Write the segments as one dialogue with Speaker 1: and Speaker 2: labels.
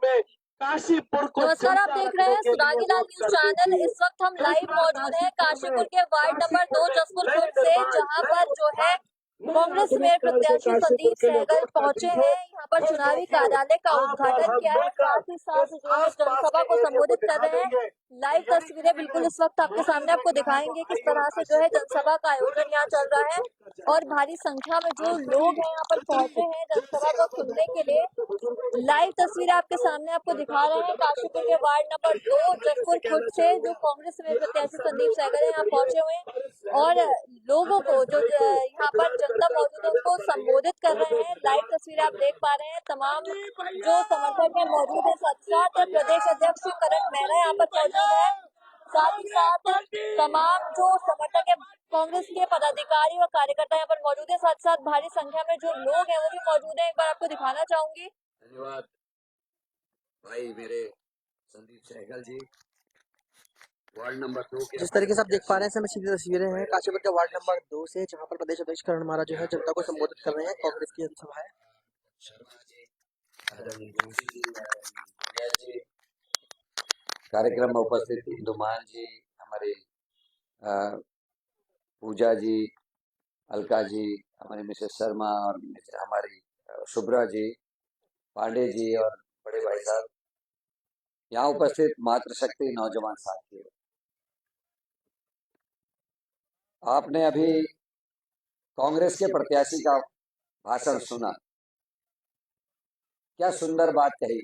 Speaker 1: में काशीपुर को
Speaker 2: नमस्कार, आप देख रहे हैं सुरागी लाल न्यूज चैनल। इस वक्त हम लाइव मौजूद हैं काशीपुर के वार्ड नंबर 2 जसपुर खुर्द से, जहां पर जो है कांग्रेस मेयर प्रत्याशी संदीप सहगल पहुंचे हैं। यहाँ पर चुनावी कार्यालय का उद्घाटन किया है, साथ ही साथ जो है जनसभा को संबोधित कर रहे हैं। लाइव तस्वीरें बिल्कुल इस वक्त आपके सामने आपको दिखाएंगे किस तरह से जो है जनसभा का आयोजन यहाँ चल रहा है और भारी संख्या में जो लोग हैं यहाँ पर पहुंचे हैं जनसभा को सुनने के लिए। लाइव तस्वीरें आपके सामने आपको दिखा रहे हैं काशीपुर के वार्ड नंबर 2 जसपुर खुर्द से जो कांग्रेस में प्रत्याशी संदीप सहगल यहाँ पहुंचे हुए हैं और लोगों को जो यहाँ पर जनता मौजूद है उनको संबोधित कर रहे हैं। लाइव तस्वीरें आप देख पा रहे हैं। तमाम जो समर्थक है मौजूद है, साथ प्रदेश अध्यक्ष करण मेहरा यहाँ पर मौजूद है, साथ ही साथ तमाम जो समर्थक है कांग्रेस के पदाधिकारी और कार्यकर्ता यहाँ पर मौजूद है, साथ साथ भारी संख्या में जो लोग हैं वो भी मौजूद है। एक बार आपको दिखाना चाहूंगी।
Speaker 3: धन्यवाद भाई मेरे संदीप सहगल जी, वार्ड नंबर 2 के।
Speaker 4: जिस तरीके से आप देख पा रहे हैं इसमें सीधी तस्वीरें हैं काशीपुर के वार्ड नंबर 2 से, जहां पर प्रदेश अध्यक्ष करण महाराज जो है जनता को संबोधित कर रहे हैं। कांग्रेस की जनसभा है।
Speaker 3: शर्मा जी, आदरणीय जोशी जी, आदरणीय जी, कार्यक्रम में उपस्थित इंदुमान जी, हमारे पूजा जी, अलका जी, हमारी मिसेस शर्मा और हमारी शुभ्रा जी, पांडे जी और बड़े भाई साहब, यहाँ उपस्थित मातृशक्ति नौजवान साथियों, आपने अभी कांग्रेस के प्रत्याशी का भाषण सुना। क्या सुंदर बात कही।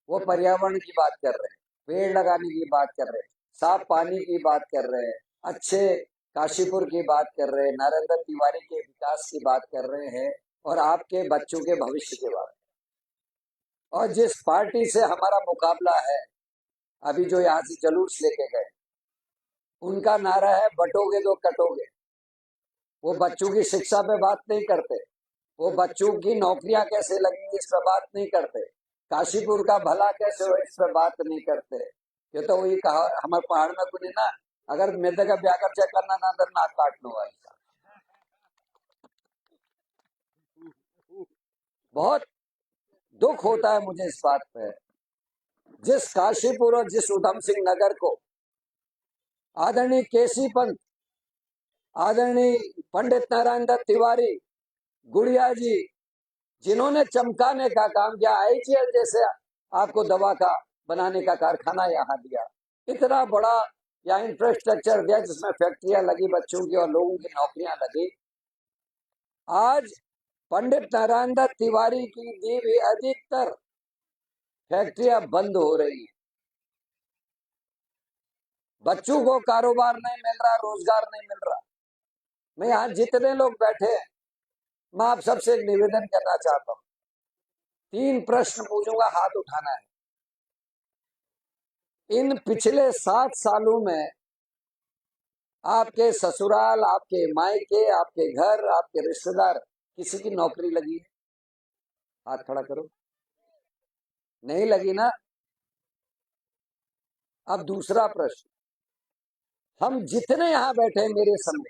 Speaker 3: वो पर्यावरण की बात कर रहे हैं, पेड़ लगाने की बात कर रहे हैं, साफ पानी की बात कर रहे हैं, अच्छे काशीपुर की बात कर रहे हैं, नरेंद्र तिवारी के विकास की बात कर रहे हैं और आपके बच्चों के भविष्य के बारे में। और जिस पार्टी से हमारा मुकाबला है, अभी जो यहाँ से जुलूस लेके गए, उनका नारा है बटोगे तो कटोगे। वो बच्चों की शिक्षा पे बात नहीं करते, वो बच्चों की नौकरियां कैसे लगेंगी इस पर बात नहीं करते, काशीपुर का भला कैसे हो इस पर बात नहीं करते। ये तो वही कहा हमारे पहाड़ में कुछ ना, अगर मेरे का ब्याह कर चेक करना ना तो नाक काट लो। ऐसा बहुत दुख होता है मुझे इस बात पे। जिस काशीपुर और जिस उधम सिंह नगर को आदरणीय केसी पंत, आदरणीय पंडित नारायण दत्त तिवारी, गुड़िया जी, जिन्होंने चमकाने का काम किया, आईजीएल जैसे आपको दवा का बनाने का कारखाना यहाँ दिया, इतना बड़ा यहाँ इंफ्रास्ट्रक्चर दिया जिसमें फैक्ट्रियां लगी बच्चों की और लोगों की नौकरियां लगी। आज पंडित नारायण दत्त तिवारी की दी हुई अधिकतर फैक्ट्रियां बंद हो रही हैं। बच्चों को कारोबार नहीं मिल रहा, रोजगार नहीं मिल रहा। मैं यहाँ जितने लोग बैठे हैं, मैं आप सबसे एक निवेदन करना चाहता हूँ। 3 प्रश्न पूछूंगा, हाथ उठाना है। इन पिछले 7 सालों में आपके ससुराल, आपके मायके, आपके घर, आपके रिश्तेदार किसी की नौकरी लगी है? हाथ खड़ा करो। नहीं लगी ना? अब दूसरा प्रश्न, हम जितने यहाँ बैठे हैं मेरे सामने,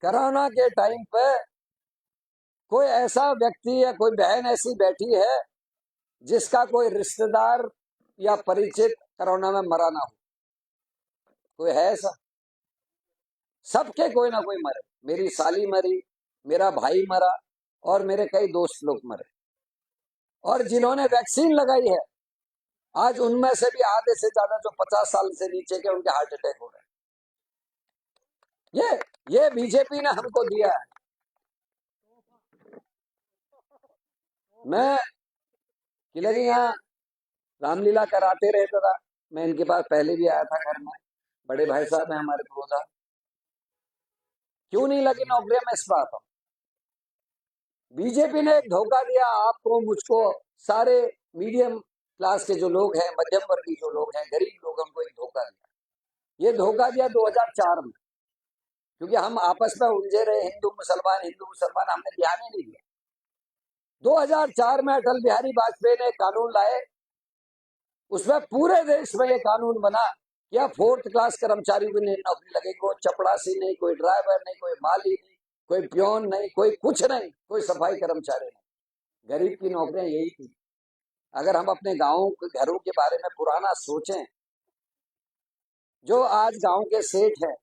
Speaker 3: कोरोना के टाइम पे कोई ऐसा व्यक्ति या कोई बहन ऐसी बैठी है जिसका कोई रिश्तेदार या परिचित कोरोना में मरा ना हो? कोई है ऐसा? सबके कोई ना कोई मरे। मेरी साली मरी, मेरा भाई मरा और मेरे कई दोस्त लोग मरे। और जिन्होंने वैक्सीन लगाई है, आज उनमें से भी आधे से ज्यादा जो 50 साल से नीचे के, उनके हार्ट अटैक हो रहे हैं। ये बीजेपी ने हमको दिया है। मैं किले यहाँ रामलीला कराते रहता था, मैं इनके पास पहले भी आया था घर में। बड़े भाई साहब हैं हमारे प्रोजा। क्यों नहीं लगी नौकरियां? मैं इस बात हूं, बीजेपी ने एक धोखा दिया आपको, मुझको, सारे मीडियम क्लास के जो लोग हैं, मध्यम वर्गीय जो लोग हैं, गरीब लोगों को एक धोखा दिया। ये धोखा दिया 2004 में, क्योंकि हम आपस में उलझे रहे, हिंदू मुसलमान, हमने ध्यान ही नहीं दिया। 2004 में अटल बिहारी वाजपेयी ने कानून लाए, उसमें पूरे देश में ये कानून बना कि अब 4th क्लास कर्मचारी को नहीं नौकरी लगेगी। कोई चपड़ासी नहीं, कोई ड्राइवर नहीं, कोई माली नहीं, कोई प्योन नहीं, कोई कुछ नहीं, कोई सफाई कर्मचारी नहीं। गरीब की नौकरियां यही थी। अगर हम अपने गाँव के घरों के बारे में पुराना सोचें, जो आज गांव के सेठ हैं,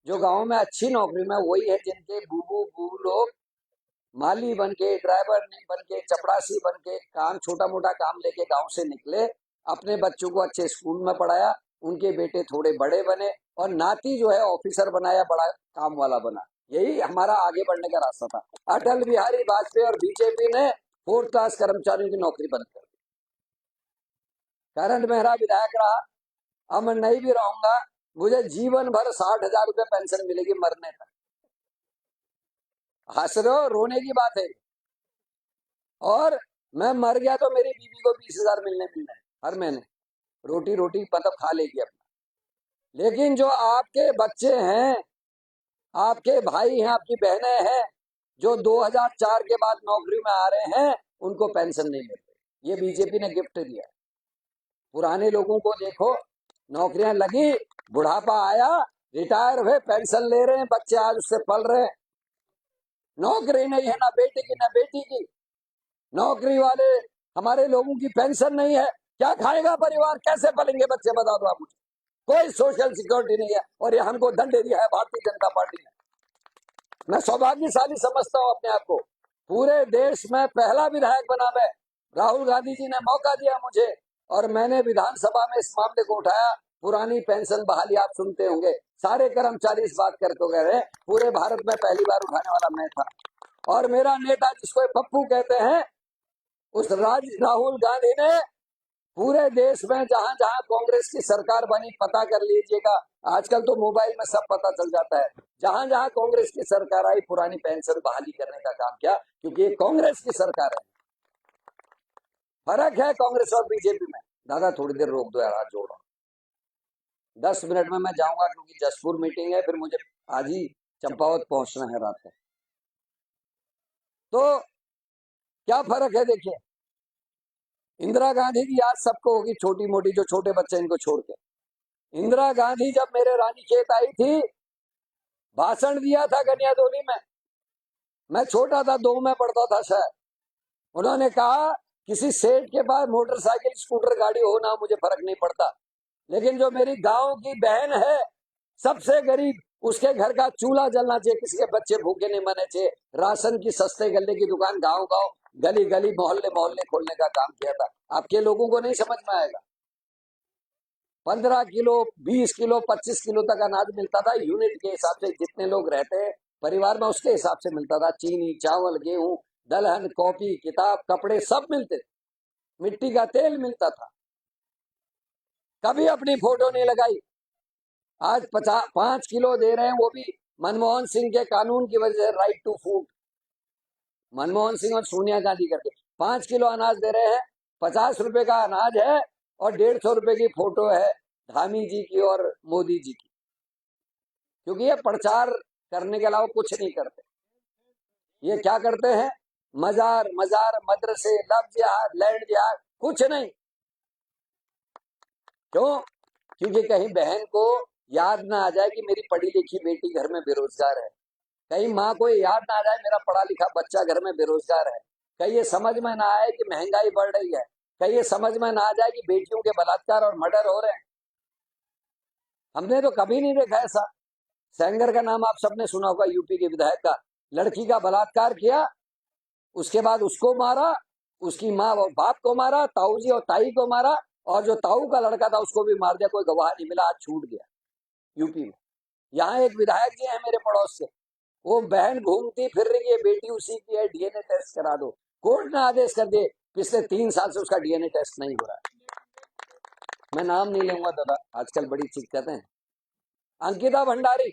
Speaker 3: जो गांव में अच्छी नौकरी में, वही है जिनके बूबू लोग माली बन के, ड्राइवर बन के, चपरासी बन के काम, छोटा मोटा काम लेके गांव से निकले, अपने बच्चों को अच्छे स्कूल में पढ़ाया, उनके बेटे थोड़े बड़े बने और नाती जो है ऑफिसर बनाया, बड़ा काम वाला बना। यही हमारा आगे बढ़ने का रास्ता था। अटल बिहारी वाजपेयी और बीजेपी ने 4th क्लास कर्मचारियों की नौकरी बंद कर दी। करंट मेरा विधायक रहा, अब मैं नहीं भी रहूंगा, मुझे जीवन भर 60,000 रुपये पेंशन मिलेगी मरने तक। हंस रहे हो, रोने की बात है। और मैं मर गया तो मेरी बीवी को 20,000 मिलने हर महीने, रोटी मतलब खा लेगी अपना। लेकिन जो आपके बच्चे हैं, आपके भाई हैं, आपकी बहनें हैं, जो 2004 के बाद नौकरी में आ रहे हैं, उनको पेंशन नहीं मिल रही। ये बीजेपी ने गिफ्ट दिया। पुराने लोगों को देखो, नौकरियां लगी, बुढ़ापा आया, रिटायर हुए, पेंशन ले रहे हैं, बच्चे आज उससे पल रहे हैं। नौकरी नहीं है, ना बेटे की ना बेटी की। नौकरी वाले हमारे लोगों की पेंशन नहीं है, क्या खाएगा परिवार, कैसे पलेंगे बच्चे, बता दो आप मुझे। कोई सोशल सिक्योरिटी नहीं है, और ये हमको दंड दिया है भारतीय जनता पार्टी ने। मैं सौभाग्यशाली समझता हूँ अपने आप को, पूरे देश में पहला विधायक बना मैं। राहुल गांधी जी ने मौका दिया मुझे, और मैंने विधानसभा में इस मामले को उठाया। पुरानी पेंशन बहाली आप सुनते होंगे, सारे कर्मचारी इस बात करते गए रहे, पूरे भारत में पहली बार उठाने वाला मैं था। और मेरा नेता, जिसको पप्पू कहते हैं, उस राहुल गांधी ने पूरे देश में जहां जहां कांग्रेस की सरकार बनी, पता कर लीजिएगा, आजकल तो मोबाइल में सब पता चल जाता है, जहां जहां कांग्रेस की सरकार आई, पुरानी पेंशन बहाली करने का काम किया, क्योंकि ये कांग्रेस की सरकार है। फर्क है कांग्रेस और बीजेपी में। दादा थोड़ी देर रोक दो यार, हाथ जोड़ रहा हूं, 10 मिनट में मैं जाऊंगा, क्योंकि जसपुर मीटिंग है, फिर मुझे आज ही चंपावत पहुंचना है रात में। तो क्या फर्क है, देखिए, इंदिरा गांधी की याद सबको होगी, छोटी मोटी, जो छोटे बच्चे इनको छोड़ के। इंदिरा गांधी जब मेरे रानीखेत आई थी, भाषण दिया था कन्यादोली में, मैं छोटा था, 2 में पढ़ता था शायद। उन्होंने कहा, किसी सेठ के पास मोटरसाइकिल, स्कूटर, गाड़ी हो ना, मुझे फर्क नहीं पड़ता, लेकिन जो मेरी गांव की बहन है, सबसे गरीब, उसके घर का चूल्हा जलना चाहिए, किसी के बच्चे भूखे नहीं मरने चाहिए। राशन की सस्ते गल्ले की दुकान गांव गांव, गली गली, मोहल्ले मोहल्ले खोलने का काम किया था। आपके लोगों को नहीं समझ में आएगा। 15 किलो, 20 किलो, 25 किलो तक अनाज मिलता था, यूनिट के हिसाब से, जितने लोग रहते हैं परिवार में उसके हिसाब से मिलता था। चीनी, चावल, गेहूं, दलहन, कॉपी, किताब, कपड़े सब मिलते थे, मिट्टी का तेल मिलता था। कभी अपनी फोटो नहीं लगाई। आज 5 किलो दे रहे हैं, वो भी मनमोहन सिंह के कानून की वजह से, right to food. Manmohan Singh और सोनिया गांधी करके 5 किलो अनाज दे रहे हैं, 50 रुपए का अनाज है, और 150 रुपए की फोटो है धामी जी की और मोदी जी की, क्योंकि ये प्रचार करने के अलावा कुछ नहीं करते। ये क्या करते हैं, मजार मजार, मदरसे, लव जिहाद, लैंड जिहाद, कुछ नहीं। क्यों? क्योंकि कहीं बहन को याद ना आ जाए कि मेरी पढ़ी लिखी बेटी घर में बेरोजगार है, कहीं माँ को याद ना आ जाए मेरा पढ़ा लिखा बच्चा घर में बेरोजगार है, कहीं ये समझ में ना आए कि महंगाई बढ़ रही है, कहीं ये समझ में ना आ जाए कि बेटियों के बलात्कार और मर्डर हो रहे हैं। हमने तो कभी नहीं देखा ऐसा। सेंगर का नाम आप सबने सुना होगा, यूपी के विधायक का, लड़की का बलात्कार किया, उसके बाद उसको मारा, उसकी माँ और बाप को मारा, ताऊ जी और ताई को मारा, और जो ताऊ का लड़का था उसको भी मार दिया, कोई गवाह नहीं मिला, आज छूट गया यूपी में। यहाँ एक विधायक जी है मेरे पड़ोस से, वो बहन घूमती फिर रही है, बेटी उसी की है, डीएनए टेस्ट करा दो। कोर्ट ने आदेश कर दिए, पिछले 3 साल से उसका डीएनए टेस्ट नहीं हो रहा है। मैं नाम नहीं लूंगा दादा, आजकल बड़ी दिक्कतें हैं। अंकिता भंडारी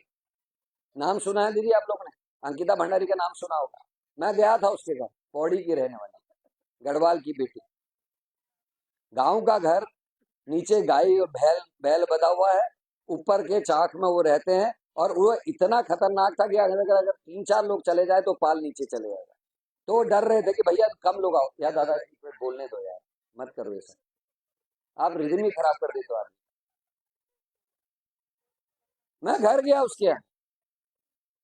Speaker 3: नाम सुना है दीदी आप लोगों ने? अंकिता भंडारी का नाम सुना होगा। मैं गया था उसके घर, पौड़ी की रहने वाली, गढ़वाल की बेटी, गांव का घर, नीचे गाय और बैल बधा हुआ है, ऊपर के चाक में वो रहते हैं, और वो इतना खतरनाक था कि अगर 3-4 लोग चले जाए तो पाल नीचे चले जाएगा। तो डर रहे थे कि भैया कम लोग आओ, या दादा बोलने दो यार, मत करो ऐसा, आप रिदम ही खराब कर देते हो आदमी। मैं घर गया उसके यहाँ,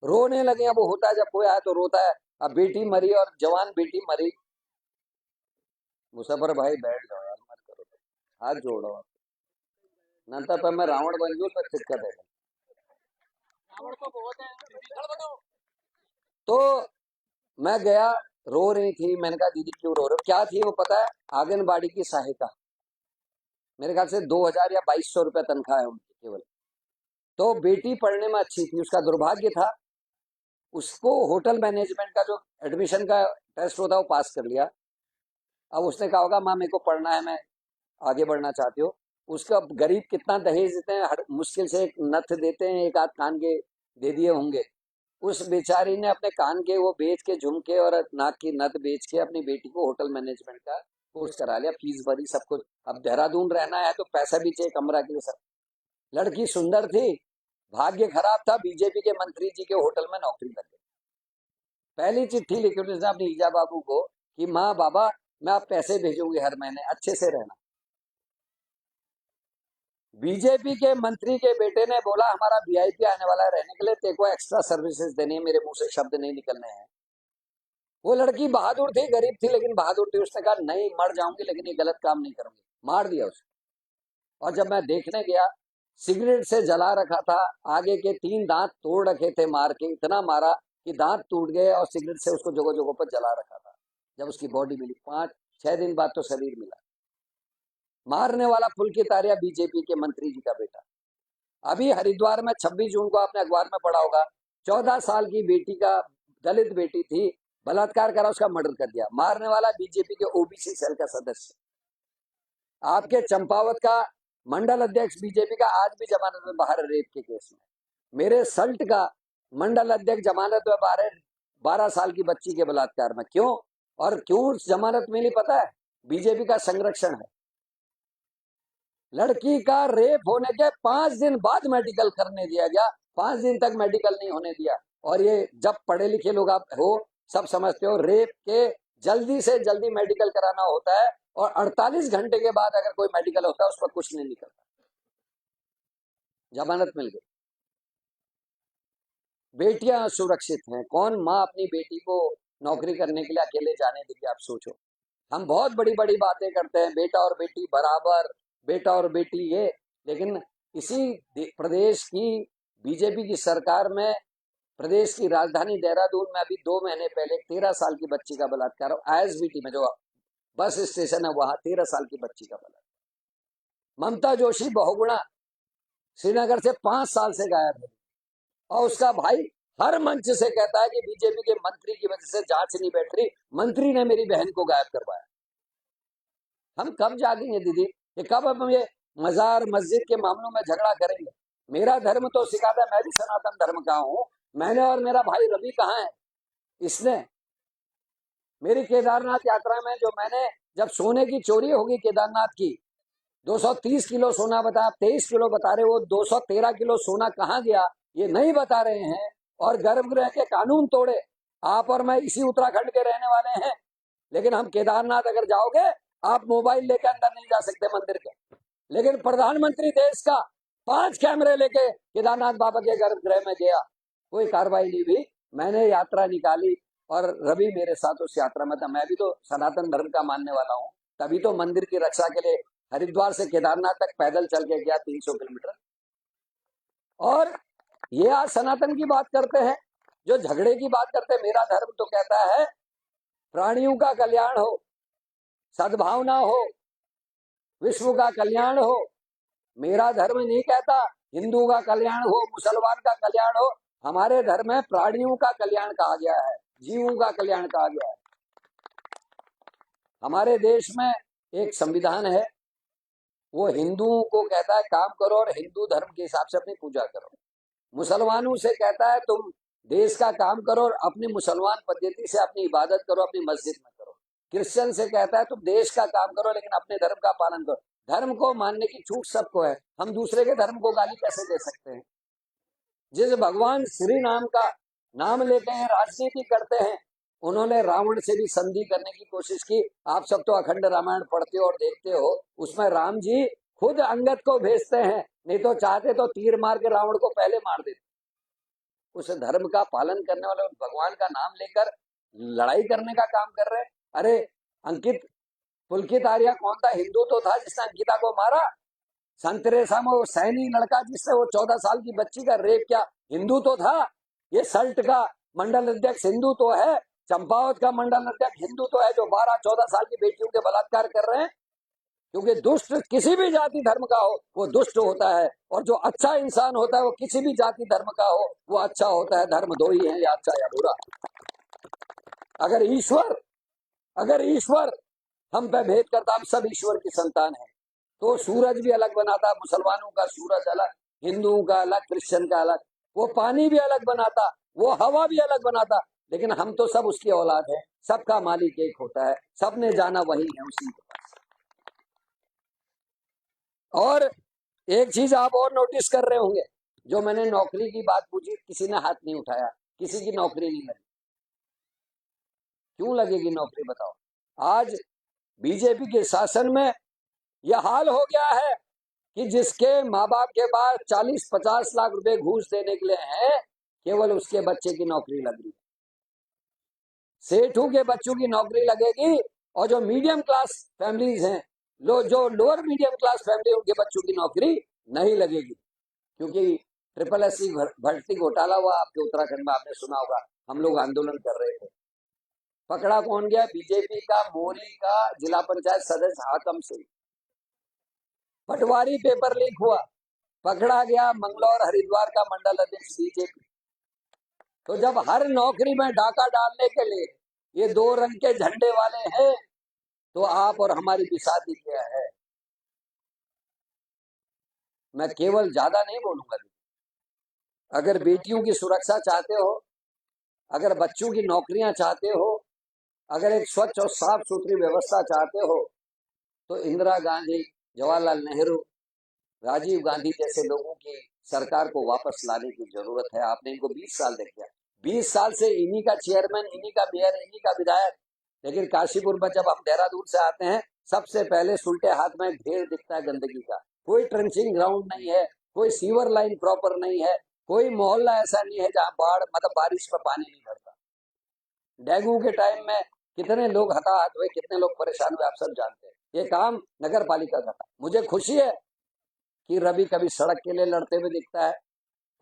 Speaker 3: रोने लगे। अब वो होता है, जब कोई आया तो रोता है। अब बेटी मरी, और जवान बेटी मरी, मुसफर भाई बैठ जाओ यार, मत करो, हाथ जोड़ो। नंतर पर मैं रावण बन जूँ तो दिक्कत है। तो मैं गया, रो रही थी, मैंने कहा दीदी क्यों रो रहे हो, क्या थी वो पता है, आंगनबाड़ी की सहायिका, मेरे ख्याल से 2000 या 2200 रुपया तनख्वाह है उनकी केवल। तो बेटी पढ़ने में अच्छी थी, उसका दुर्भाग्य था, उसको होटल मैनेजमेंट का जो एडमिशन का टेस्ट होता है वो पास कर लिया। अब उसने कहा होगा माँ मेरे को पढ़ना है, मैं आगे बढ़ना चाहती हूँ। उसका गरीब कितना दहेज देते हैं, हर मुश्किल से एक नथ देते हैं, एक आध कान के दे दिए होंगे। उस बेचारी ने अपने कान के वो बेच के, झुमके और नाक की नथ बेच के अपनी बेटी को होटल मैनेजमेंट का कोर्स करा लिया, फीस भरी, सब कुछ। अब देहरादून रहना है तो पैसा भी चाहिए कमरा के लिए सब। लड़की सुंदर थी, भाग्य खराब था, बीजेपी के मंत्री जी के होटल में नौकरी लग गई। पहली चिट्ठी लिखी उसने अपनी ईजा बाबू को कि माँ बाबा मैं आप पैसे भेजूंगी हर महीने, अच्छे से रहना। बीजेपी के मंत्री के बेटे ने बोला हमारा वीआईपी आने वाला है रहने के लिए, तेरे को एक्स्ट्रा सर्विसेज देनी है, मेरे मुंह से शब्द नहीं निकलने हैं। वो लड़की बहादुर थी, गरीब थी लेकिन बहादुर थी, उसने कहा नहीं मर जाऊंगी लेकिन ये गलत काम नहीं करूंगी, मार दिया उसको। और जब मैं देखने गया, सिगरेट से जला रखा था, आगे के 3 दांत तोड़ रखे थे मार के, इतना मारा कि दांत टूट गए, और सिगरेट से उसको जगह जगह पर जला रखा था। जब उसकी बॉडी मिली 5-6 दिन बाद तो शरीर मिला। मारने वाला पुलकित आर्या बीजेपी के मंत्री जी का बेटा। अभी हरिद्वार में 26 जून को आपने अखबार में पढ़ा होगा, 14 साल की बेटी का, दलित बेटी थी, बलात्कार करा, उसका मर्डर कर दिया। मारने वाला बीजेपी के ओबीसी सेल का सदस्य। आपके चंपावत का मंडल अध्यक्ष बीजेपी का आज भी जमानत में बाहर है रेप के केस में। मेरे सल्ट का मंडल अध्यक्ष जमानत में बाहर है 12 साल की बच्ची के बलात्कार में। क्यों और क्यों जमानत मिली पता है? बीजेपी का संरक्षण है। लड़की का रेप होने के 5 दिन बाद मेडिकल करने दिया गया, 5 दिन तक मेडिकल नहीं होने दिया। और ये जब पढ़े लिखे लोग आप हो सब समझते हो, रेप के जल्दी से जल्दी मेडिकल कराना होता है, और 48 घंटे के बाद अगर कोई मेडिकल होता है उस पर कुछ नहीं निकलता। जमानत मिल गई। बेटियां सुरक्षित हैं। कौन माँ अपनी बेटी को नौकरी करने के लिए अकेले जाने देगी? आप सोचो। हम बहुत बड़ी बड़ी बातें करते हैं, बेटा और बेटी बराबर, बेटा और बेटी ये, लेकिन इसी प्रदेश की बीजेपी की सरकार में प्रदेश की राजधानी देहरादून में अभी 2 महीने पहले 13 साल की बच्ची का बलात्कार, आईएसबीटी में जो बस स्टेशन है वहां 13 साल की बच्ची का बलात्कार। ममता जोशी बहुगुणा श्रीनगर से 5 साल से गायब है, और उसका भाई हर मंच से कहता है कि बीजेपी के मंत्री की वजह से जांच नहीं बैठ रही, मंत्री ने मेरी बहन को गायब करवाया। हम कब जागेंगे दीदी? ये कब हम ये मजार मस्जिद के मामलों में झगड़ा करेंगे? मेरा धर्म तो सिखाता है, मैं भी सनातन धर्म का हूं। मैंने और मेरा भाई रवि कहाँ है? इसने मेरी केदारनाथ यात्रा में जो मैंने, जब सोने की चोरी होगी केदारनाथ की, 230 किलो सोना बताया, 23 किलो बता रहे, वो 213 किलो सोना कहाँ गया ये नहीं बता रहे हैं। और गर्भगृह के कानून तोड़े। आप और मैं इसी उत्तराखंड के रहने वाले हैं, लेकिन हम केदारनाथ अगर जाओगे आप मोबाइल लेकर अंदर नहीं जा सकते मंदिर के। लेकिन प्रधानमंत्री देश का 5 कैमरे लेके केदारनाथ बाबा के गर्भगृह में गया, कोई कार्रवाई नहीं हुई। मैंने यात्रा निकाली और रवि मेरे साथ उस यात्रा में था। मैं भी तो सनातन धर्म का मानने वाला हूँ, तभी तो मंदिर की रक्षा के लिए हरिद्वार से केदारनाथ तक पैदल चल के गया 300 किलोमीटर। और ये आज सनातन की बात करते हैं, जो झगड़े की बात करते हैं। मेरा धर्म तो कहता है प्राणियों का कल्याण हो, सद्भावना हो, विश्व का कल्याण हो। मेरा धर्म नहीं कहता हिंदू का कल्याण हो, मुसलमान का कल्याण हो। हमारे धर्म में प्राणियों का कल्याण कहा गया है, जीवों का कल्याण कहा गया है। हमारे देश में एक संविधान है, वो हिंदुओं को कहता है काम करो और हिंदू धर्म के हिसाब से अपनी पूजा करो। मुसलमानों से कहता है तुम देश का काम करो और अपनी मुसलमान पद्धति से अपनी इबादत करो, अपनी मस्जिद में करो। क्रिश्चियन से कहता है तुम देश का काम करो लेकिन अपने धर्म का पालन करो। धर्म को मानने की छूट सबको है, हम दूसरे के धर्म को गाली कैसे दे सकते हैं? जिस भगवान श्री नाम का नाम लेते हैं, राजनीति करते हैं, उन्होंने रावण से भी संधि करने की कोशिश की। आप सब तो अखंड रामायण पढ़ते हो और देखते हो, उसमें राम जी खुद अंगद को भेजते हैं, नहीं तो चाहते तो तीर मार के रावण को पहले मार देते। उस धर्म का पालन करने वाले भगवान का नाम लेकर लड़ाई करने का काम कर रहे हैं। अरे अंकित, पुलकित आर्या कौन था? हिंदू तो था जिसने अंकिता को मारा। संत तेरेसा में वो सैनी लड़का जिससे वो 14 साल की बच्ची का रेप किया, हिंदू तो था। ये सल्ट का मंडल अध्यक्ष हिंदू तो है, चंपावत का मंडल अध्यक्ष हिंदू तो है, जो 12-14 साल की बेटियों के बलात्कार कर रहे हैं। क्योंकि दुष्ट किसी भी जाति धर्म का हो वो दुष्ट होता है, और जो अच्छा इंसान होता है वो किसी भी जाति धर्म का हो वो अच्छा होता है। धर्म दो ही है, या अच्छा या बुरा। अगर ईश्वर हम पे भेद करता, हम सब ईश्वर की संतान है, तो सूरज भी अलग बनाता, मुसलमानों का सूरज अलग, हिंदुओं का अलग, क्रिश्चियन का अलग, वो पानी भी अलग बनाता, वो हवा भी अलग बनाता। लेकिन हम तो सब उसकी औलाद है, सबका मालिक एक होता है, सबने जाना वही है, उसी के पास। और एक चीज आप और नोटिस कर रहे होंगे, जो मैंने नौकरी की बात पूछी, किसी ने हाथ नहीं उठाया, किसी की नौकरी नहीं लगी। क्यों लगेगी नौकरी बताओ? आज बीजेपी के शासन में यह हाल हो गया है कि जिसके माँ बाप के पास 40-50 लाख रुपए घूस देने के लिए हैं, केवल उसके बच्चे की नौकरी लग रही है। सेठों के बच्चों की नौकरी लगेगी, और जो मीडियम क्लास फैमिलीज हैं, जो लोअर मीडियम क्लास फैमिली, उनके बच्चों की नौकरी नहीं लगेगी। क्योंकि SSC भर्ती घोटाला हुआ आपके उत्तराखंड में, आपने सुना होगा, हम लोग आंदोलन कर रहे थे। पकड़ा कौन गया? बीजेपी का मोरी का जिला पंचायत सदस्य हाकम सिंह। पटवारी पेपर लीक हुआ, पकड़ा गया मंगलौर हरिद्वार का मंडल अध्यक्ष बीजेपी। तो जब हर नौकरी में डाका डालने के लिए ये 2 रंग के झंडे वाले हैं, तो आप और हमारी भी शादी क्या है? मैं केवल ज्यादा नहीं बोलूंगा। अगर बेटियों की सुरक्षा चाहते हो, अगर बच्चों की नौकरियां चाहते हो, अगर एक स्वच्छ और साफ सुथरी व्यवस्था चाहते हो, तो इंदिरा गांधी, जवाहरलाल नेहरू, राजीव गांधी जैसे लोगों की सरकार को वापस लाने की जरूरत है। आपने इनको 20 साल देखा, 20 साल से इन्हीं का चेयरमैन, इन्हीं का मेयर, इन्हीं का विधायक। लेकिन काशीपुर में जब हम देहरादून से आते हैं, सबसे पहले सुलटे हाथ में ढेर दिखता है गंदगी का। कोई ट्रेंचिंग ग्राउंड नहीं है, कोई सीवर लाइन प्रॉपर नहीं है, कोई मोहल्ला ऐसा नहीं है जहाँ बाढ़ मतलब बारिश में पानी नहीं भरता। डेंगू के टाइम में कितने लोग हताहत हुए, कितने लोग परेशान हुए, आप सब जानते हैं। ये काम नगर पालिका का था। मुझे खुशी है कि रवि कभी सड़क के लिए लड़ते हुए दिखता है,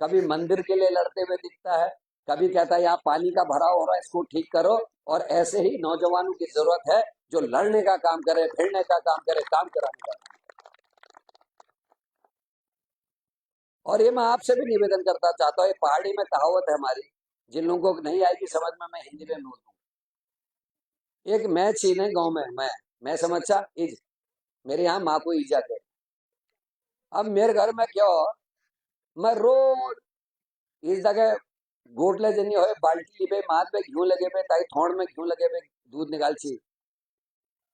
Speaker 3: कभी मंदिर के लिए लड़ते हुए दिखता है, कभी कहता है यहाँ पानी का भराव हो रहा है, इसको ठीक करो। और ऐसे ही नौजवानों की जरूरत है जो लड़ने का काम करे, फिरने का काम करे, काम कराने का। और ये मैं आपसे भी निवेदन करता चाहता हूँ, ये पहाड़ी में कहावत है हमारी, जिन लोगों को नहीं आएगी समझ में, मैं हिंदी में बोल दूँ। एक मैं चीने गाँव में मैं समझा इज, मेरे यहाँ माँ को ईजा कहते। अब मेरे घर में क्या हो, मैं रोज इस जगह गोटले जनी हो बाल्टी लिबे, माथ पे घी लगे पे, ताकि थोड़ में घी लगे पे दूध निकाल छी।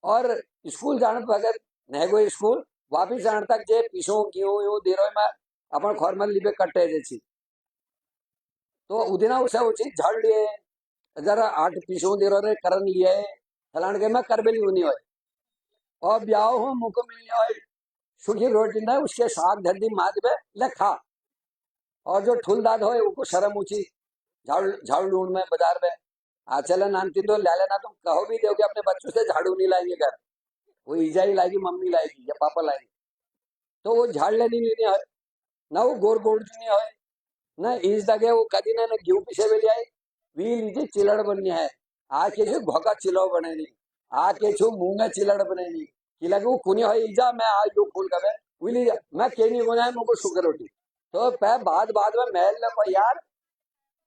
Speaker 3: और स्कूल जाने बगैर नहीं गई स्कूल, वापिस जाने तक जे पीछो घी दे रहे मैं अपन खौरमल लिबे कट्टे जे छी। तो उदिना उसे उची झाड़ लिए जरा 8 पीछो दे रहे करन लिए फलान के मैं कर भी नहीं होनी हो। और ब्याह हो मुको मिल जाए सूखी रोटी ना, उसके साग धर दी माथ पे ले खा। और जो ठुलदाद हो उनको शर्म ऊंची, झाड़ू ढूंढ में बाजार में आचलन आंटी तो ले लेना, तुम कहो भी दोगे अपने बच्चों से झाड़ू नहीं लाएंगे घर, वो ईजा ही लाएगी, मम्मी लाएगी या पापा लाएंगे। तो वो झाड़ लेनी नहीं है ना, वो गोर गोड़ नहीं है ना, इस दगे वो कदी ना घी पीछे भी लिया वी लीजिए चिलड़ बननी है। आके जो भोका चिलो बने नहीं, आके छू मुंह में चिलड़ बने नहीं कि लगे वो कुनी हो ईजा मैं आज जो फूल कबे वी लीजिए मैं केनी हो जाए मुझको शुगर रोटी। तो बाद में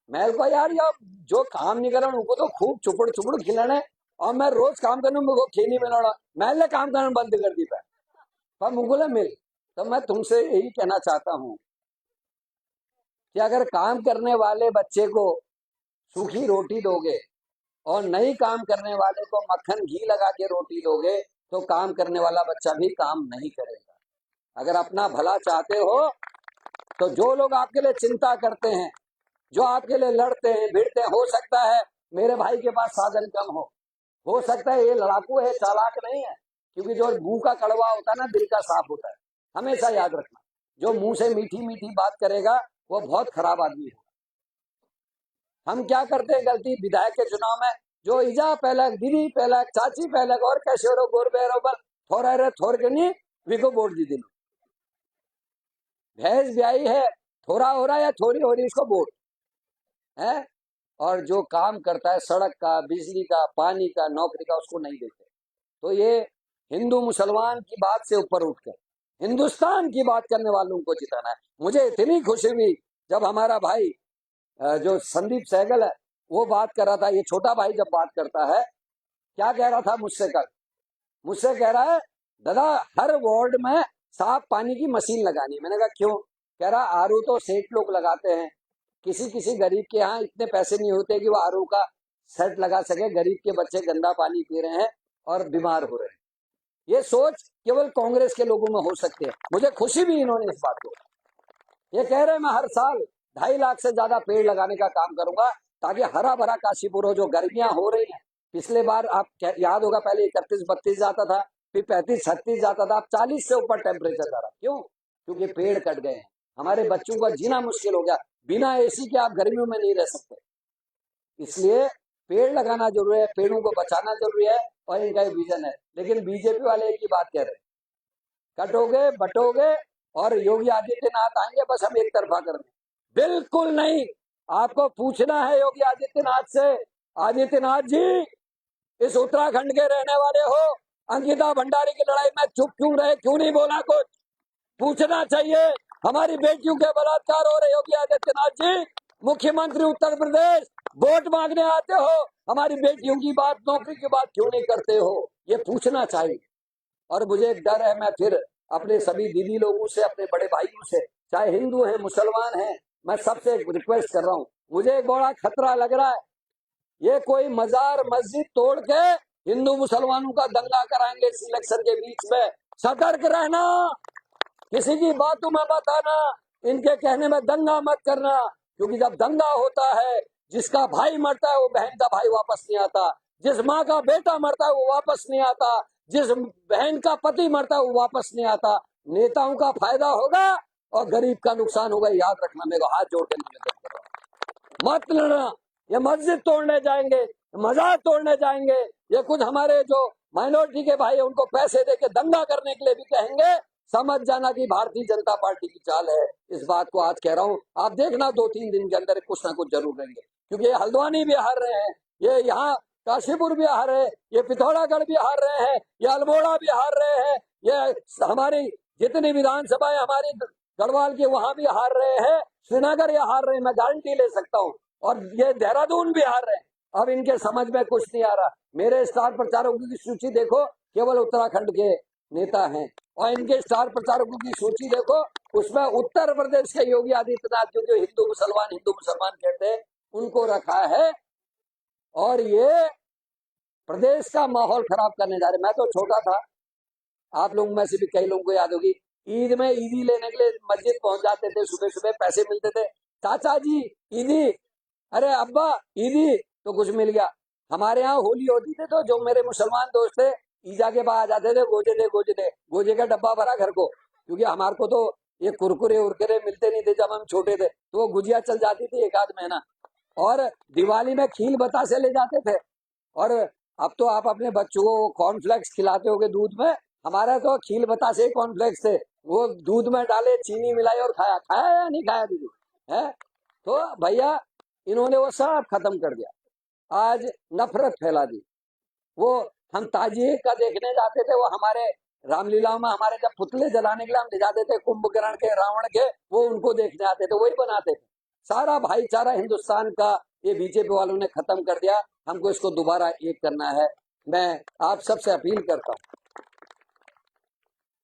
Speaker 3: मैल को यार या जो काम नहीं करे उनको तो खूब चुपड़ खिलाने, और मैं रोज काम करने मुझको खेनी बनाना, मैल काम करना बंद कर दी पर मुझको मिल। तो मैं तुमसे यही कहना चाहता हूँ कि अगर काम करने वाले बच्चे को सूखी रोटी दोगे और नहीं काम करने वाले को मक्खन घी लगा के रोटी दोगे, तो काम करने वाला बच्चा भी काम नहीं करेगा। अगर अपना भला चाहते हो तो जो लोग आपके लिए चिंता करते हैं, जो आपके लिए लड़ते हैं भिड़ते हैं, हो सकता है मेरे भाई के पास साधन कम हो सकता है ये लड़ाकू है, चालाक नहीं है, क्योंकि जो मुंह का कड़वा होता है ना, दिल का साफ होता है। हमेशा याद रखना, जो मुंह से मीठी मीठी बात करेगा वो बहुत खराब आदमी है। हम क्या करते हैं गलती, विधायक के चुनाव में जो इजा पहलक दीदी पहलक चाची पहलक और कैसे रो गोर बेरो पर थोड़ा रे थोड़ के नहीं विको बोट दी दिन भैंस ब्याई है थोड़ा हो रहा है या थोड़ी हो रही इसको वोट है। और जो काम करता है सड़क का बिजली का पानी का नौकरी का उसको नहीं देते। तो ये हिंदू मुसलमान की बात से ऊपर उठकर हिंदुस्तान की बात करने वालों को जिताना है। मुझे इतनी खुशी हुई जब हमारा भाई जो संदीप सहगल है वो बात कर रहा था। ये छोटा भाई जब बात करता है क्या कह रहा था मुझसे कल, मुझसे कह रहा है दादा हर वार्ड में साफ पानी की मशीन लगानी। मैंने कहा क्यों? कह रहा आरओ तो सेठ लोग लगाते हैं, किसी किसी गरीब के यहाँ इतने पैसे नहीं होते कि वो आरओ का सेट लगा सके, गरीब के बच्चे गंदा पानी पी रहे हैं और बीमार हो रहे हैं। ये सोच केवल कांग्रेस के लोगों में हो सकती है। मुझे खुशी भी इन्होंने इस बात को, ये कह रहे हैं मैं हर साल 2.5 लाख से ज्यादा पेड़ लगाने का काम करूंगा ताकि हरा भरा काशीपुर हो। जो गर्मियां हो रही हैं, पिछले बार आप याद होगा पहले 31-32 जाता था, फिर 35-36 जाता था, अब 40 से ऊपर टेम्परेचर जा रहा। क्यों? क्योंकि पेड़ कट गए हैं। हमारे बच्चों का जीना मुश्किल हो गया, बिना एसी के आप गर्मियों में नहीं रह सकते। इसलिए पेड़ लगाना जरूरी है, पेड़ों को बचाना जरूरी है और इनका एक विजन है। लेकिन बीजेपी वाले एक ही बात कह रहे हैं, कटोगे बटोगे और योगी आदित्यनाथ आएंगे बस हम एक तरफा कर दें। बिल्कुल नहीं, आपको पूछना है योगी आदित्यनाथ से, आदित्यनाथ जी इस उत्तराखंड के रहने वाले हो, अंकिता भंडारी की लड़ाई में चुप क्यों रहे, क्यों नहीं बोला कुछ? पूछना चाहिए। हमारी बेटियों के बलात्कार हो रहे योगी आदित्यनाथ जी, मुख्यमंत्री उत्तर प्रदेश, वोट मांगने आते हो, हमारी बेटियों की बात नौकरी की बात क्यों नहीं करते हो? ये पूछना चाहिए। और मुझे एक डर है, मैं फिर अपने सभी दीदी लोगों से, अपने बड़े भाइयों से, चाहे हिंदू हैं मुसलमान हैं, मैं सबसे रिक्वेस्ट कर रहा हूँ, मुझे एक बड़ा खतरा लग रहा है। ये कोई मजार मस्जिद तोड़ के हिंदू मुसलमानों का दंगा कराएंगे इस इलेक्शन के बीच में। सतर्क रहना, किसी की बातों में मत आना, इनके कहने में दंगा मत करना, क्योंकि जब दंगा होता है जिसका भाई मरता है वो बहन का भाई वापस नहीं आता, जिस माँ का बेटा मरता है वो वापस नहीं आता, जिस बहन का पति मरता है वो वापस नहीं आता। नेताओं का फायदा होगा और गरीब का नुकसान होगा, याद रखना। मेरे को हाथ जोड़ के निवेदन कर रहा हूं, मत लड़ना। ये मस्जिद तोड़ने जाएंगे, मजार तोड़ने जाएंगे, ये कुछ हमारे जो माइनॉरिटी के भाई है उनको पैसे देके दंगा करने के लिए भी कहेंगे, समझ जाना कि भारतीय जनता पार्टी की चाल है। इस बात को आज कह रहा हूँ, आप देखना 2-3 दिन के अंदर कुछ ना कुछ जरूर रहेंगे, क्योंकि ये हल्द्वानी भी हार रहे हैं, ये यहाँ काशीपुर भी हार रहे हैं, ये पिथौरागढ़ भी हार रहे हैं, ये अल्मोड़ा भी हार रहे हैं, ये हमारी जितनी विधानसभाएं हमारी गढ़वाल की वहां भी हार रहे हैं, श्रीनगर ये हार रहे हैं, मैं गारंटी ले सकता हूँ, और ये देहरादून भी हार रहे हैं। अब इनके समझ में कुछ नहीं आ रहा। मेरे स्टार प्रचारकों की सूची देखो, केवल उत्तराखंड के नेता हैं, और इनके स्टार प्रचारकों की सूची देखो, उसमें उत्तर प्रदेश के योगी आदित्यनाथ जो हिंदू मुसलमान कहते हैं उनको रखा है, और ये प्रदेश का माहौल खराब करने जा रहे। मैं तो छोटा था, आप लोगों में से भी कई लोगों को याद होगी, ईद में ईदी लेने के लिए मस्जिद पहुंच जाते थे, सुबह सुबह पैसे मिलते थे, चाचा जी ईदी, अरे अब्बा ईदी, तो कुछ मिल गया। हमारे यहाँ होली होती थी तो जो मेरे मुसलमान दोस्त थे ईजा के बाद आ जाते थे, गोजे का डब्बा भरा घर को, क्योंकि हमारे को तो ये कुरकुरे उरकुरे मिलते नहीं थे जब हम छोटे थे, तो वो गुजिया चल जाती थी 1 आध महीना, और दिवाली में खील बतासे ले जाते थे। और अब तो आप अपने बच्चों को कॉर्नफ्लेक्स खिलाते होगे दूध में, हमारा तो खील बतासे कॉर्नफ्लेक्स थे, वो दूध में डाले चीनी मिलाई और खाया या नहीं खाया दीदी है? तो भैया इन्होंने वो सब खत्म कर दिया, आज नफरत फैला दी। वो हम ताजिए का देखने जाते थे, वो हमारे रामलीला में हमारे जब पुतले जलाने के लिए हम ले जाते थे कुंभकर्ण के, रावण के, वो उनको देखने आते थे, वही बनाते थे। सारा भाईचारा हिंदुस्तान का ये बीजेपी वालों ने खत्म कर दिया। हमको इसको दोबारा एक करना है। मैं आप सबसे अपील करता हूँ,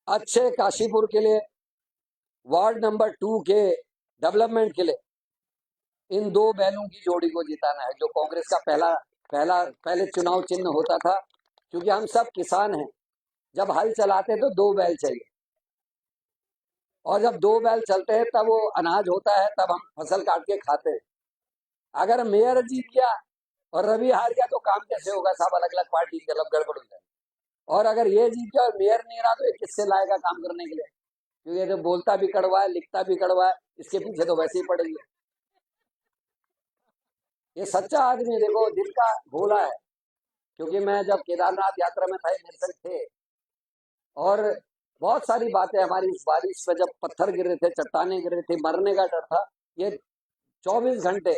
Speaker 3: अच्छे काशीपुर के लिए, वार्ड नंबर 2 के डेवलपमेंट के लिए इन 2 बैलों की जोड़ी को जिताना है, जो कांग्रेस का पहले चुनाव चिन्ह होता था। क्योंकि हम सब किसान हैं, जब हल चलाते तो 2 बैल चाहिए, और जब 2 बैल चलते हैं तब वो अनाज होता है, तब हम फसल काट के खाते हैं। अगर मेयर जीत गया और रवि हार गया तो काम कैसे होगा? सब अलग अलग पार्टी की तरफ गड़बड़ हो जाए। और अगर ये जीत गया और मेयर नहीं रहा तो ये किससे लाएगा काम करने के लिए? क्योंकि ये तो बोलता भी कड़वा है, लिखता भी कड़वा है, इसके पीछे तो वैसे ही पड़ेगी। ये सच्चा आदमी देखो, दिल का भोला है, क्योंकि मैं जब केदारनाथ यात्रा में था ये मेरे संग थे, और बहुत सारी बातें हमारी उस बारिश में जब पत्थर गिर रहे थे, चट्टाने गिर रही थी, मरने का डर था, ये 24 घंटे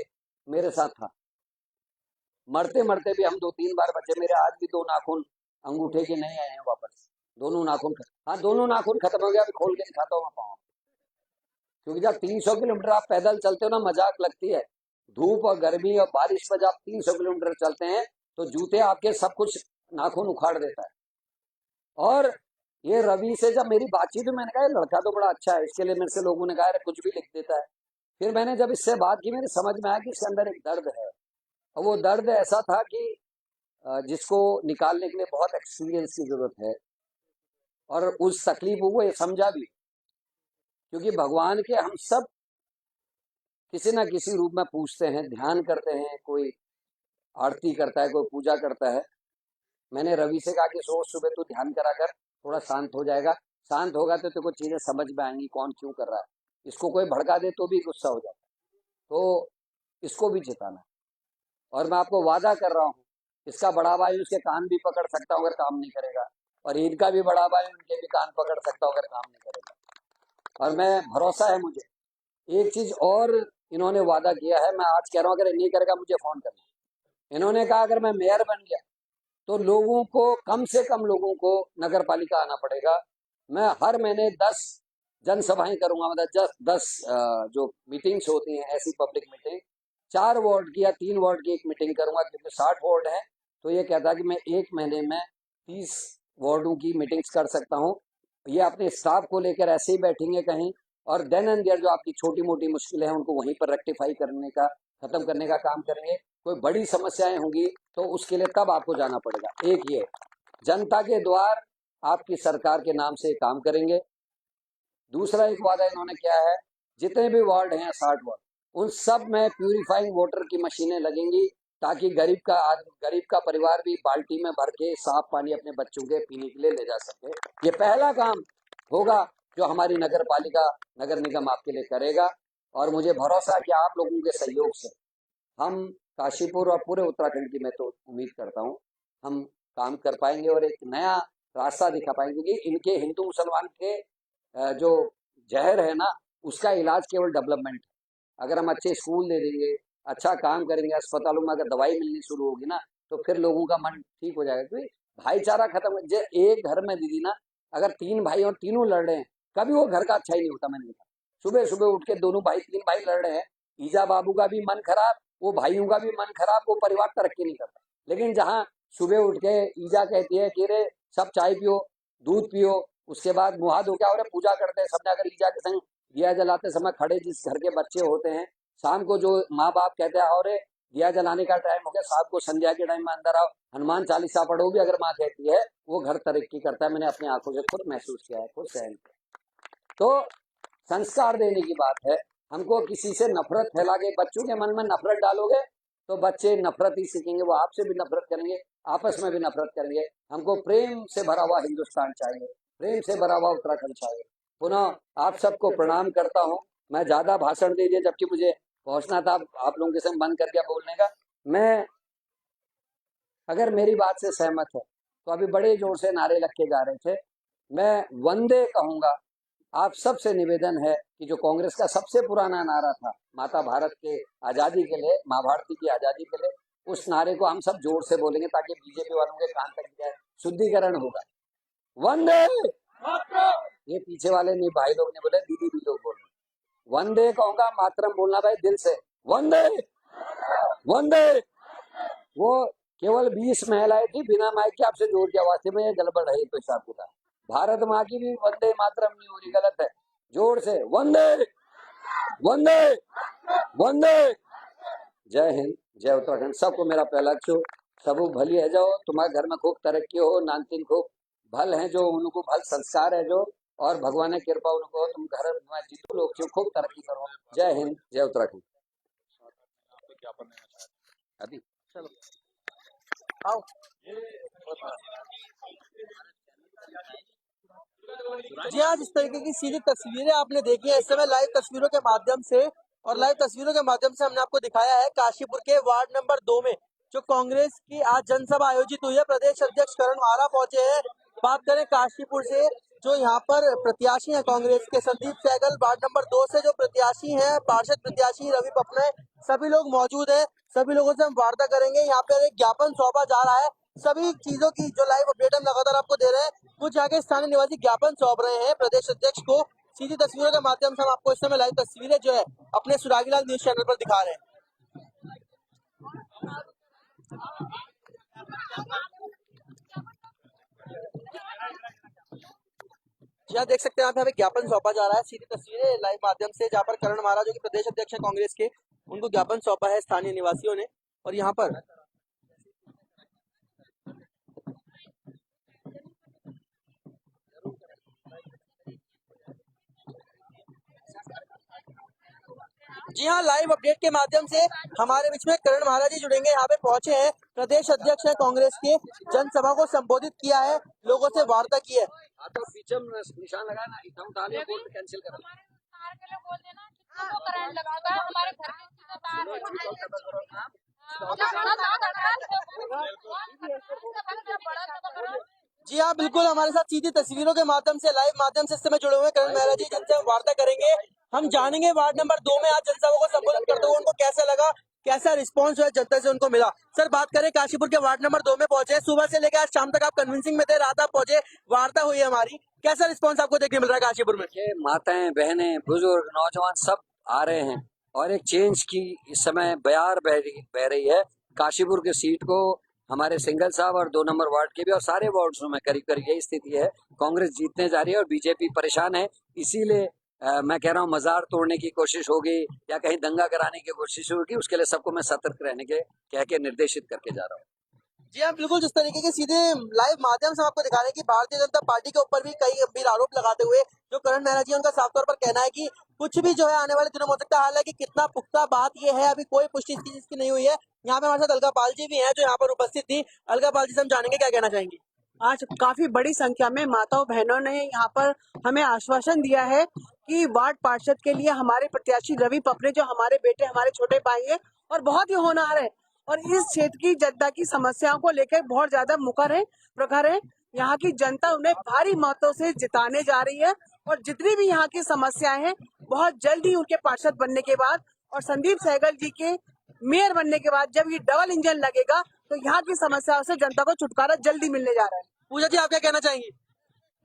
Speaker 3: मेरे साथ था। मरते मरते भी हम 2-3 बार बचे। मेरे आज भी 2 नाखून अंगूठे के नहीं आए हैं वापस, दोनों नाखून। हाँ, दोनों नाखून खत्म हो गया, अभी खोल के दिखाता हूँ पाँव। क्योंकि जब 300 किलोमीटर आप पैदल चलते हो ना, मजाक लगती है। धूप और गर्मी और बारिश में जब 300 किलोमीटर चलते हैं तो जूते आपके सब कुछ नाखून उखाड़ देता है। और ये रवि से जब मेरी बातचीत हुई, मैंने कहा ये लड़का तो बड़ा अच्छा है, इसके लिए मेरे से लोगों ने कहा अरे कुछ भी लिख देता है। फिर मैंने जब इससे बात की, मेरे समझ में आया कि इसके अंदर एक दर्द है, और वो दर्द ऐसा था कि जिसको निकालने के लिए बहुत एक्सपीरियंस की जरूरत है। और उस तकलीफ को वो ये समझा भी, क्योंकि भगवान के हम सब किसी ना किसी रूप में पूछते हैं, ध्यान करते हैं, कोई आरती करता है, कोई पूजा करता है। मैंने रवि से कहा कि रोज सुबह तू ध्यान करा कर, थोड़ा शांत हो जाएगा, शांत होगा तो तेरे को चीजें समझ में आएंगी कौन क्यों कर रहा है। इसको कोई भड़का दे तो भी गुस्सा हो जाता है, तो इसको भी जिताना है। और मैं आपको वादा कर रहा हूँ, इसका बड़ा भाई उसके कान भी पकड़ सकता हूँ अगर काम नहीं करेगा, और इनका भी बड़ा भाई उनके भी कान पकड़ सकता हूँ अगर काम नहीं करेगा। और मैं भरोसा है मुझे। एक चीज और इन्होंने वादा किया है, मैं आज कह रहा हूँ अगर नहीं करेगा मुझे फोन करना। इन्होंने कहा अगर मैं मेयर बन गया तो लोगों को, कम से कम लोगों को नगर पालिका आना पड़ेगा। मैं हर महीने 10 जनसभाएं करूंगा, मतलब 10 जो मीटिंग्स होती हैं ऐसी पब्लिक मीटिंग, 4 वार्ड की या 3 वार्ड की एक मीटिंग करूंगा, क्योंकि 60 वार्ड है। तो ये कहता है कि मैं एक महीने में 30 वार्डों की मीटिंग्स कर सकता हूँ। ये अपने स्टाफ को लेकर ऐसे ही बैठेंगे कहीं, और देन एंड देयर जो आपकी छोटी मोटी मुश्किलें हैं उनको वहीं पर रेक्टिफाई करने का, खत्म करने का काम करेंगे। कोई बड़ी समस्याएं होंगी तो उसके लिए तब आपको जाना पड़ेगा। एक ये जनता के द्वार आपकी सरकार के नाम से काम करेंगे। दूसरा एक वादा इन्होंने किया है, जितने भी वार्ड हैं 60 वार्ड, उन सब में प्यूरिफाइंग वाटर की मशीनें लगेंगी, ताकि गरीब का परिवार भी बाल्टी में भर के साफ पानी अपने बच्चों के पीने के लिए ले जा सके। ये पहला काम होगा जो हमारी नगर पालिका, नगर निगम आपके लिए करेगा। और मुझे भरोसा है कि आप लोगों के सहयोग से हम काशीपुर और पूरे उत्तराखंड की, मैं तो उम्मीद करता हूँ, हम काम कर पाएंगे और एक नया रास्ता दिखा पाएंगे। क्योंकि इनके हिंदू मुसलमान के जो जहर है ना, उसका इलाज केवल डेवलपमेंट है। अगर हम अच्छे स्कूल दे देंगे, अच्छा काम करेंगे, अस्पतालों में अगर दवाई मिलनी शुरू होगी ना, तो फिर लोगों का मन ठीक हो जाएगा। क्योंकि भाईचारा खत्म। एक घर में दीदी ना, अगर 3 भाई और तीनों लड़ रहे हैं, कभी वो घर का अच्छा ही नहीं होता। मैंने देखा, सुबह सुबह उठ के 3 भाई लड़ रहे हैं, ईजा बाबू का भी मन खराब, वो भाइयों का भी मन खराब, वो परिवार तरक्की नहीं करता। लेकिन जहाँ सुबह उठ के ईजा कहती है कि रे सब चाय पियो, दूध पियो, उसके बाद मुहा धो के और पूजा करते हैं सबने, अगर ईजा के संग दिया जलाते समय खड़े जिस घर के बच्चे होते हैं, शाम को जो माँ बाप कहते हैं और दिया जलाने का टाइम हो गया, साहब को संध्या के टाइम में अंदर आओ, हनुमान चालीसा पढ़ो, भी अगर माँ कहती है, वो घर तरक्की करता है। मैंने अपनी आंखों से खुद महसूस किया है, खुद सहन किया। तो संस्कार देने की बात है। हमको किसी से नफरत फैला के, बच्चों के मन में नफरत डालोगे तो बच्चे नफरत ही सीखेंगे, वो आपसे भी नफरत करेंगे, आपस में भी नफरत करेंगे। हमको प्रेम से भरा हुआ हिंदुस्तान चाहिए, प्रेम से भरा हुआ उत्तराखंड चाहिए। पुनः आप सबको प्रणाम करता हूँ। मैं ज्यादा भाषण दे दिया, जबकि मुझे पहुंचना था आप लोगों के संग, बंद कर दिया बोलने का। मैं, अगर मेरी बात से सहमत है तो अभी बड़े जोर से नारे लग के गा रहे थे, मैं वंदे कहूंगा। आप सबसे निवेदन है कि जो कांग्रेस का सबसे पुराना नारा था माता भारत के आजादी के लिए, माँ भारती की आजादी के लिए, उस नारे को हम सब जोर से बोलेंगे ताकि बीजेपी वालों के कान तक जाए, शुद्धिकरण होगा। वंदे, ये पीछे वाले नहीं भाई लोग ने बोले, दीदी भी लोग बोल रहे। वंदे कहूंगा, मातरम बोलना भाई दिल से, वंदे वंदे। वो केवल 20 महिलाएं थी बिना माइक के, आपसे जोर की आवाज थी, मैं ये गड़बड़ है तो हिसाब किताब। भारत माँ की भी वंदे मातरम नहीं हो रही, गलत है। जोर से वंदे वंदे वंदे। जय हिंद, जय उत्तराखंड। सबको मेरा पहला छो, सबू भली है जाओ, तुम्हारे घर में खूब तरक्की हो, नानतीन खूब भल है जो, उनको भल संस्कार है जो, और भगवान ने कृपा उनको, तुम घर में जीतो लोग क्यों खूब तरक्की करो। जय हिंद, जय उत्तराखंड। अभी
Speaker 4: चलो आओ। जी हाँ, जिस तरीके की सीधी तस्वीरें आपने देखी है इस समय लाइव तस्वीरों के माध्यम से, और लाइव तस्वीरों के माध्यम से हमने आपको दिखाया है काशीपुर के वार्ड नंबर 2 में जो कांग्रेस की आज जनसभा आयोजित हुई है, प्रदेश अध्यक्ष करण मारा पहुंचे हैं। बात करें काशीपुर से, जो यहाँ पर प्रत्याशी हैं कांग्रेस के संदीप सहगल, वार्ड नंबर 2 से जो प्रत्याशी हैं, पार्षद प्रत्याशी रवि पपने, सभी लोग मौजूद हैं। सभी लोगों से हम वार्ता करेंगे। यहाँ पर एक ज्ञापन सौंपा जा रहा है। सभी चीजों की जो लाइव अपडेट हम लगातार आपको दे रहे हैं। कुछ आगे स्थानीय निवासी ज्ञापन सौंप रहे हैं प्रदेश अध्यक्ष को। सीधी तस्वीरों के माध्यम से हम आपको इस समय लाइव तस्वीरें जो है अपने सुरागीलाल न्यूज चैनल पर दिखा रहे हैं। जी हाँ, देख सकते हैं आप, यहाँ पे ज्ञापन सौंपा जा रहा है। सीधी तस्वीरें लाइव माध्यम से, जहाँ पर करण महाराज जो कि प्रदेश अध्यक्ष है कांग्रेस के, उनको ज्ञापन सौंपा है स्थानीय निवासियों ने। और यहाँ पर जी हाँ, लाइव अपडेट के माध्यम से हमारे बीच में करण महाराज जी जुड़ेंगे। यहाँ पे पहुंचे हैं, प्रदेश अध्यक्ष है कांग्रेस के, जनसभा को संबोधित किया है, लोगों से वार्ता की है।
Speaker 3: तो पीछे निशान लगा ना, इतना डाले बोल कैंसिल करो।
Speaker 5: करंट लगाता है हमारे घर
Speaker 4: जी हाँ, बिल्कुल हमारे साथ सीधी तस्वीरों के माध्यम से, लाइव माध्यम से इस समय जुड़े हुए करण महाराज जी, जिनसे हम वार्ता करेंगे। हम जानेंगे वार्ड नंबर 2 में आज जनसभा को संबोधित करते हुए उनको कैसा लगा, कैसा रिस्पांस जो है जनता से उनको मिला। सर, बात करें काशीपुर के वार्ड नंबर 2 में पहुंचे, सुबह से लेकर आज शाम तक आप कन्विंसिंग में थे, रात आप पहुंचे, वार्ता हुई है हमारी, कैसा रिस्पांस आपको देखने मिल रहा है काशीपुर में?
Speaker 3: माताएं, बहनें, बुजुर्ग, नौजवान सब आ रहे हैं और एक चेंज की इस समय बयार बह रही है। काशीपुर के सीट को हमारे सिंगल साहब और 2 नंबर वार्ड के भी और सारे वार्ड्स में करीब करीब यही स्थिति है। कांग्रेस जीतने जा रही है और बीजेपी परेशान है। इसीलिए मैं कह रहा हूँ, मजार तोड़ने की कोशिश होगी या कहीं दंगा कराने की कोशिश होगी, उसके लिए सबको मैं सतर्क रहने के कह के निर्देशित करके जा रहा हूँ।
Speaker 4: जी हाँ, बिल्कुल जिस तरीके के सीधे लाइव माध्यम से आपको दिखा रहे हैं कि भारतीय जनता पार्टी के ऊपर भी कई गंभीर आरोप लगाते हुए जो करण महाराज जी, उनका साफ तौर पर कहना है कि कुछ भी जो है आने वाले दिनों में हो सकता है। हालांकि कितना पुख्ता बात ये है, अभी कोई पुष्टि इसकी नहीं हुई है। यहाँ पे हमारे साथ अलका पाल जी भी हैं, जो यहाँ पर उपस्थित थी। अलका पाल जी से हम जानेंगे क्या कहना चाहेंगे।
Speaker 6: आज काफी बड़ी संख्या में माताओं बहनों ने यहाँ पर हमें आश्वासन दिया है कि वार्ड पार्षद के लिए हमारे प्रत्याशी रवि पपने, जो हमारे बेटे, हमारे छोटे भाई है और बहुत ही होनहार है और इस क्षेत्र की जनता की समस्याओं को लेकर बहुत ज्यादा मुखर है, प्रखर है। यहाँ की जनता उन्हें भारी मतों से जिताने जा रही है और जितनी भी यहाँ की समस्याएं हैं, बहुत जल्दी उनके पार्षद बनने के बाद और संदीप सहगल जी के मेयर बनने के बाद जब ये डबल इंजन लगेगा तो यहाँ की समस्याओं से जनता को छुटकारा जल्दी मिलने जा रहा है।
Speaker 4: पूजा जी, आप क्या कहना चाहेंगी?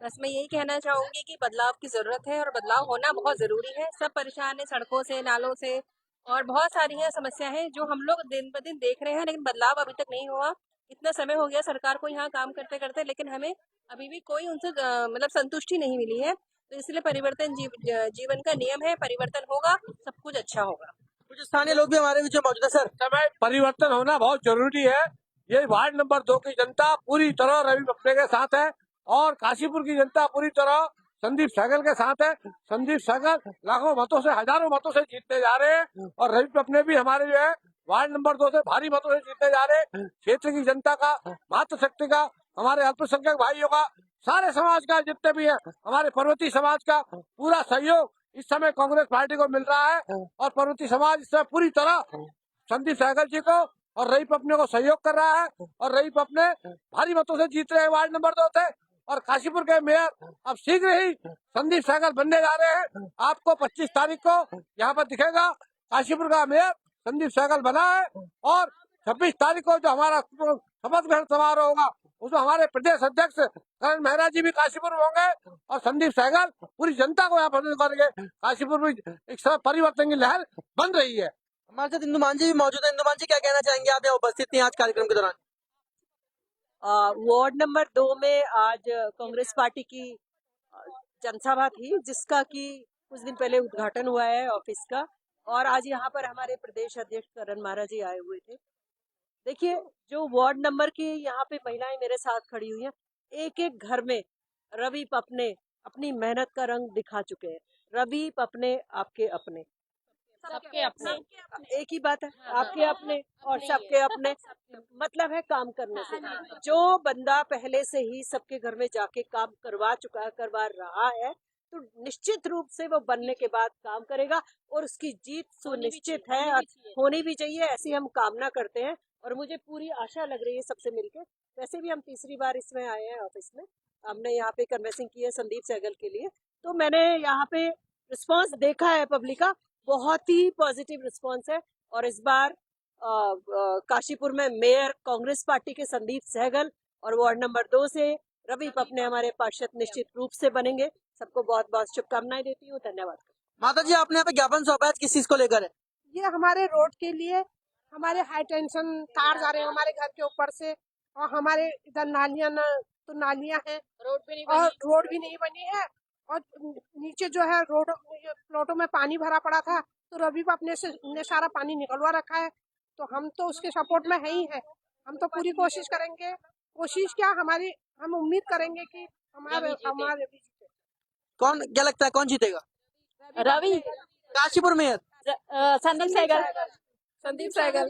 Speaker 2: बस मैं यही कहना चाहूंगी कि बदलाव की जरूरत है और बदलाव होना बहुत जरूरी है। सब परेशान है सड़कों से, नालों से और बहुत सारी है समस्या है जो हम लोग दिन ब दिन देख रहे हैं, लेकिन बदलाव अभी तक नहीं हुआ। इतना समय हो गया सरकार को यहाँ काम करते करते, लेकिन हमें अभी भी कोई उनसे मतलब संतुष्टि नहीं मिली है। तो इसलिए परिवर्तन जीवन का नियम है, परिवर्तन होगा, सब कुछ अच्छा होगा।
Speaker 4: कुछ स्थानीय लोग भी हमारे बीच में मौजूद है। सर,
Speaker 1: समय परिवर्तन होना बहुत जरूरी है। ये वार्ड नंबर 2 की जनता पूरी तरह रवि पपने के साथ है और काशीपुर की जनता पूरी तरह संदीप सहगल के साथ है। संदीप सहगल लाखों मतों से, हजारों मतों से जीतने जा रहे हैं और रवि पपने भी हमारे जो है वार्ड नंबर 2 से भारी मतों से जीतने जा रहे हैं। क्षेत्र की जनता का, मातृशक्ति का, हमारे अल्पसंख्यक भाइयों का, सारे समाज का, जितने भी है हमारे पर्वतीय समाज का पूरा सहयोग इस समय कांग्रेस पार्टी को मिल रहा है और पर्वतीय समाज इस समय पूरी तरह संदीप सहगल जी को और रवि पपने को सहयोग कर रहा है और रवि पपने भारी मतों से जीत रहे हैं वार्ड नंबर 2 से। और काशीपुर के मेयर अब शीघ्र ही संदीप सहगल बनने जा रहे हैं। आपको 25 तारीख को यहाँ पर दिखेगा काशीपुर का मेयर संदीप सहगल बना है और 26 तारीख को जो हमारा शपथ ग्रहण समारोह होगा उसमें हमारे प्रदेश अध्यक्ष करण महाराज जी भी काशीपुर में होंगे और संदीप सहगल पूरी जनता को यहाँ पर करेंगे। काशीपुर में एक समय परिवर्तन की लहर बन रही है।
Speaker 4: हमारे साथ इंदुमान जी भी मौजूद है। इंदुमान जी, क्या कहना चाहेंगे? आप यहाँ उपस्थित थी आज कार्यक्रम के दौरान।
Speaker 6: वार्ड नंबर 2 में आज कांग्रेस पार्टी की जनसभा थी, जिसका कि कुछ दिन पहले उद्घाटन हुआ है ऑफिस का और आज यहाँ पर हमारे प्रदेश अध्यक्ष करण महाराज जी आए हुए थे। देखिए, जो वार्ड नंबर की यहाँ पे महिलाएं मेरे साथ खड़ी हुई हैं, एक एक घर में रवि पपने अपनी मेहनत का रंग दिखा चुके हैं। रवि पपने आपके अपने,
Speaker 5: सबके अपने,
Speaker 6: एक ही बात है, आपके अपने और सबके अपने, मतलब है काम करने से। जो बंदा पहले से ही सबके घर में जाके काम करवा रहा है, तो निश्चित रूप से वो बनने के बाद काम करेगा और उसकी जीत सुनिश्चित है और होनी भी चाहिए, ऐसी हम कामना करते हैं। और मुझे पूरी आशा लग रही है सबसे मिलके। वैसे भी हम तीसरी बार इसमें आए हैं ऑफिस में, हमने यहाँ पे कन्वेंसिंग की है संदीप सहगल के लिए, तो मैंने यहाँ पे रिस्पांस देखा है पब्लिक का, बहुत ही पॉजिटिव रिस्पांस है। और इस बार काशीपुर में मेयर कांग्रेस पार्टी के संदीप सहगल और वार्ड नंबर 2 से रवि पपने हमारे पार्षद निश्चित रूप से बनेंगे। सबको बहुत बहुत शुभकामनाएं देती हूँ, धन्यवाद।
Speaker 4: माता जी, आपने यहाँ पे ज्ञापन सौंपा है, किस चीज को लेकर है?
Speaker 7: ये हमारे रोड के लिए, हमारे हाई टेंशन तार जा रहे हैं हमारे घर के ऊपर से, और हमारे इधर नालियां तो नालियां हैं,
Speaker 5: रोड पे नहीं
Speaker 7: और
Speaker 5: बनी।
Speaker 7: रोड भी नहीं बनी है, और नीचे जो है रोड प्लॉटों में पानी भरा पड़ा था, तो रवि अपने से ने सारा पानी निकलवा रखा है, तो हम तो उसके सपोर्ट में है ही है। हम तो पूरी कोशिश करेंगे, कोशिश क्या हमारी, हम उम्मीद करेंगे कि हमारे
Speaker 4: कौन, क्या लगता है कौन जीतेगा?
Speaker 2: Ravi,
Speaker 4: Kashipur mayor
Speaker 2: Sandeep Sehgal,
Speaker 7: Sandeep Sehgal,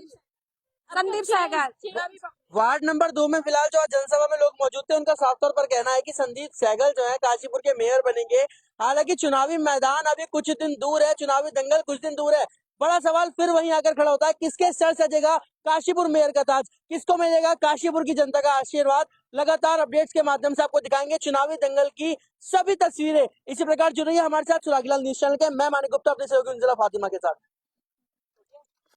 Speaker 7: Sandeep Sehgal.
Speaker 4: Ward number 2 में फिलहाल जो आज जनसभा में लोग मौजूद थे, उनका साफ तौर पर कहना है कि संदीप सहगल जो है काशीपुर के मेयर बनेंगे। हालांकि चुनावी मैदान अभी कुछ दिन दूर है, चुनावी दंगल कुछ दिन दूर है। बड़ा सवाल फिर वहीं आकर खड़ा होता है, किसके सर सजेगा काशीपुर मेयर का ताज, किसको मिलेगा काशीपुर की जनता का आशीर्वाद। लगातार अपडेट्स के माध्यम से आपको दिखाएंगे चुनावी दंगल की सभी तस्वीरें। इसी प्रकार जुड़े रहिए हमारे साथ सुरागीलाल न्यूज चैनल के। मैं मानिक गुप्ता अपने सहयोगी फातिमा के साथ।